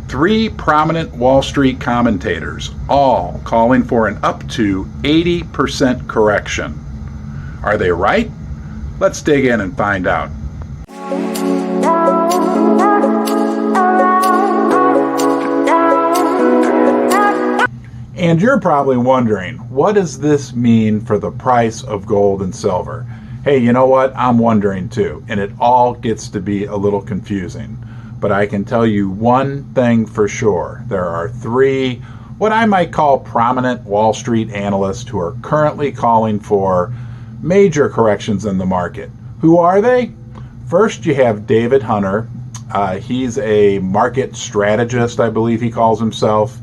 Three prominent Wall Street commentators, all calling for an up to 80% correction. Are they right? Let's dig in and find out. And you're probably wondering, what does this mean for the price of gold and silver? Hey, you know what? I'm wondering too, and it all gets to be a little confusing. But I can tell you one thing for sure. There are three, what I might call prominent Wall Street analysts who are currently calling for major corrections in the market. Who are they? First, you have David Hunter. He's a market strategist, I believe he calls himself.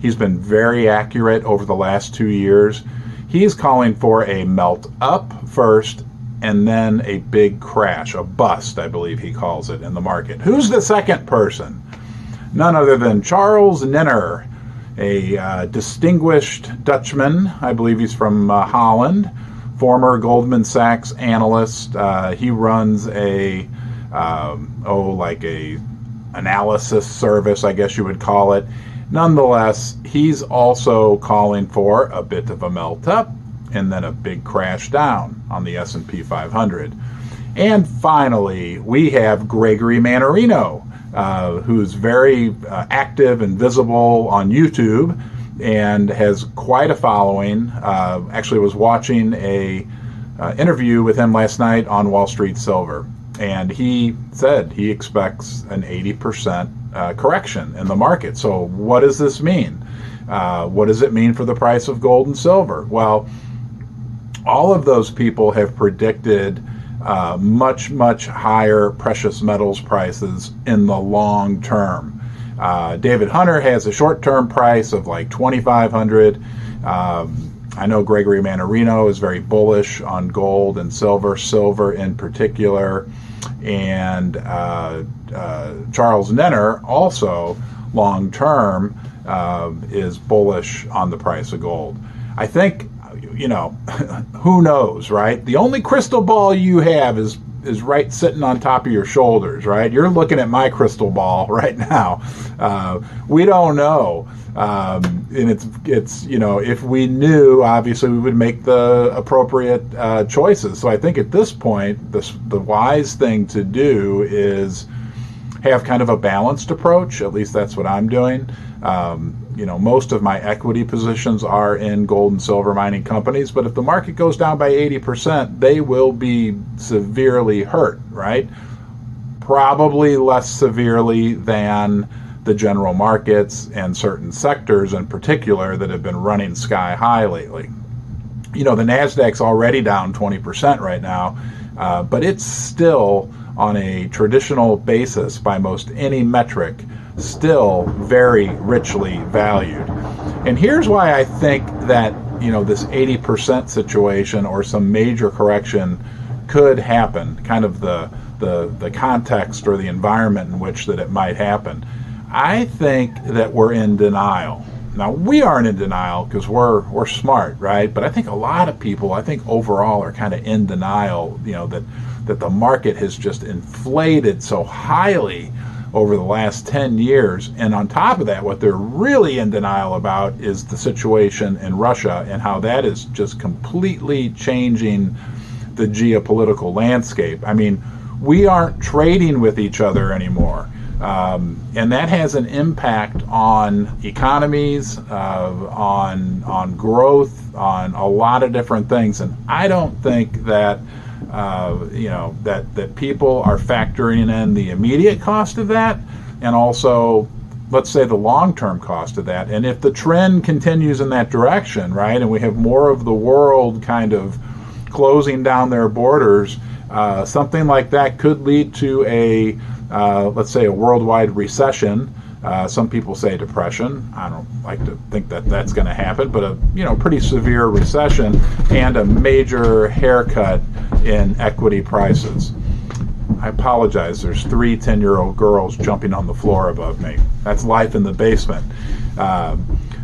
He's been very accurate over the last 2 years. He's calling for a melt up first and then a big crash, a bust, I believe he calls it in the market. Who's the second person? None other than Charles Nenner, a distinguished Dutchman. I believe he's from Holland, former Goldman Sachs analyst. He runs a analysis service, I guess you would call it. Nonetheless, he's also calling for a bit of a melt up and then a big crash down on the S&P 500. And finally, we have Gregory Mannarino, who's very active and visible on YouTube and has quite a following. Actually was watching a interview with him last night on Wall Street Silver, and he said he expects an 80% correction in the market. So what does this mean? What does it mean for the price of gold and silver? Well, all of those people have predicted much, much higher precious metals prices in the long term. David Hunter has a short-term price of like $2,500. I know Gregory Mannarino is very bullish on gold and silver in particular. And Charles Nenner also long-term is bullish on the price of gold. I think, who knows, right? The only crystal ball you have is right sitting on top of your shoulders, right? You're looking at my crystal ball right now. We don't know. And it's if we knew, obviously we would make the appropriate choices. So I think at this point, the wise thing to do is have kind of a balanced approach. At least that's what I'm doing. Most of my equity positions are in gold and silver mining companies, but if the market goes down by 80%, they will be severely hurt, right? Probably less severely than the general markets and certain sectors in particular that have been running sky high lately. The NASDAQ's already down 20% right now, but it's still on a traditional basis by most any metric, still very richly valued. And here's why I think that, this 80% situation or some major correction could happen, kind of the context or the environment in which that it might happen. I think that we're in denial. Now, we aren't in denial because we're smart, right? But I think a lot of people, overall are kind of in denial, that the market has just inflated so highly over the last 10 years. And on top of that, what they're really in denial about is the situation in Russia and how that is just completely changing the geopolitical landscape. I mean, we aren't trading with each other anymore. And that has an impact on economies, on growth, on a lot of different things. And I don't think that that people are factoring in the immediate cost of that, and also, let's say, the long-term cost of that. And if the trend continues in that direction, right, and we have more of the world kind of closing down their borders, something like that could lead to let's say a worldwide recession. Some people say depression. I don't like to think that that's going to happen, but a pretty severe recession and a major haircut in equity prices. I apologize. There's 3 10-year-old girls jumping on the floor above me. That's life in the basement.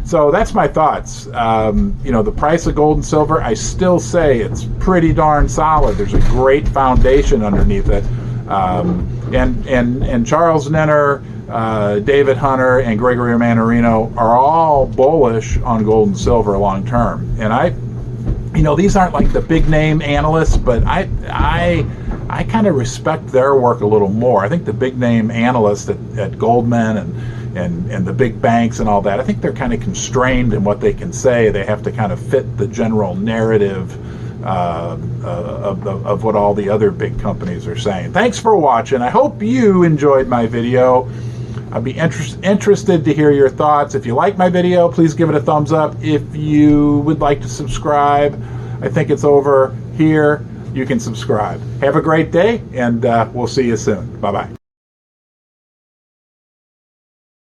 So that's my thoughts. The price of gold and silver, I still say it's pretty darn solid. There's a great foundation underneath it. And Charles Nenner, David Hunter and Gregory Manarino are all bullish on gold and silver long term. And these aren't like the big name analysts, but I kind of respect their work a little more. I think the big name analysts at Goldman and the big banks and all that, I think they're kind of constrained in what they can say. They have to kind of fit the general narrative of what all the other big companies are saying. Thanks for watching. I hope you enjoyed my video. I'd be interested to hear your thoughts. If you like my video, please give it a thumbs up. If you would like to subscribe, I think it's over here. You can subscribe. Have a great day, and we'll see you soon. Bye-bye.